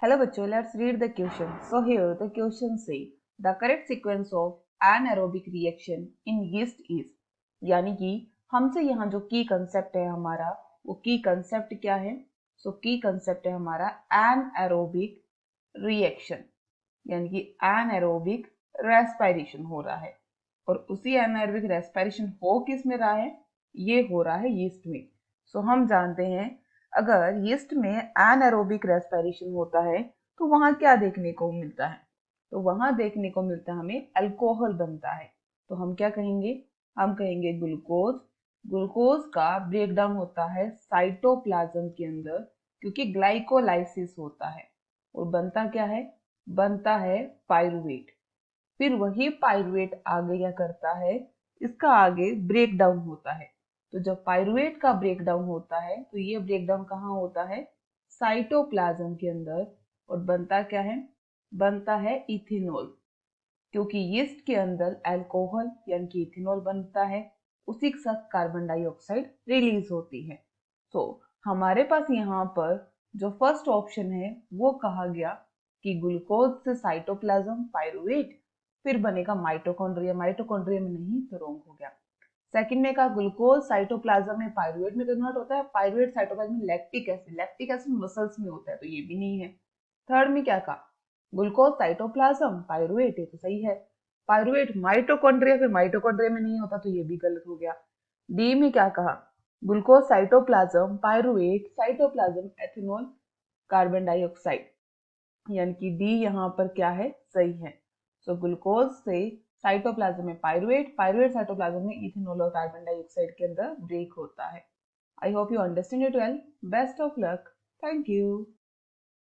Hello बच्चों, let's read the question. So here the question say the correct sequence of anaerobic reaction in yeast is, यानी कि हमसे यहाँ जो की कंसेप्ट है हमारा, वो की कंसेप्ट क्या है? सो की कंसेप्ट है हमारा एनएरोबिक रिएक्शन, यानी कि एनएरोबिक रेस्पिरेशन हो रहा है। और उसी एनएरोबिक रेस्पिरेशन हो किस में रहा है? ये हो रहा है यीस्ट में। सो हम जानते हैं अगर यीस्ट में एनएरोबिक रेस्पिरेशन होता है तो वहां क्या देखने को मिलता है? तो वहां देखने को मिलता है हमें अल्कोहल बनता है। तो हम क्या कहेंगे? हम कहेंगे ग्लूकोज। ग्लूकोज का ब्रेकडाउन होता है साइटोप्लाज्म के अंदर, क्योंकि ग्लाइकोलाइसिस होता है। और बनता क्या है? बनता है पाइरुवेट। फिर वही पाइरुवेट आगे क्या करता है? इसका आगे ब्रेकडाउन होता है। तो जब पाइरुवेट का ब्रेकडाउन होता है तो ये ब्रेकडाउन कहाँ होता है? साइटोप्लाज्म के अंदर। और बनता क्या है? बनता है इथेनॉल, क्योंकि यीस्ट के अंदर अल्कोहल यानी कि इथेनॉल बनता है, उसी के साथ कार्बन डाइऑक्साइड रिलीज होती है। तो हमारे पास यहाँ पर जो फर्स्ट ऑप्शन है वो कहा गया कि ग्लूकोज से साइटोप्लाज्म पाइरुवेट, फिर बनेगा माइटोकॉन्ड्रिया। माइटोकॉन्ड्रिया में नहीं तो रॉन्ग हो गया। सेकंड में कहा ग्लूकोज साइटोप्लाज्म में पाइरुवेट में कन्वर्ट होता है, पाइरुवेट साइटोप्लाज्म में lactic acid, lactic acid muscles में होता है, तो ये भी नहीं है। थर्ड में क्या कहा? ग्लूकोज साइटोप्लाज्म पाइरुवेट, ये तो सही है। पाइरुवेट माइटोकॉन्ड्रिया, फिर माइटोकॉन्ड्रिया में नहीं होता तो ये भी गलत हो गया। डी में क्या कहा? Glucose cytoplasm pyruvate cytoplasm ethanol carbon dioxide, यानी कि डी यहाँ पर क्या है? सही है। सो ग्लूकोज से साइटोप्लाज्म में पाइरुवेट, पाइरुवेट साइटोप्लाज्म में इथेनॉल और कार्बन डाइऑक्साइड के अंदर ब्रेक होता है। I hope you understand it well. Best of luck. Thank you.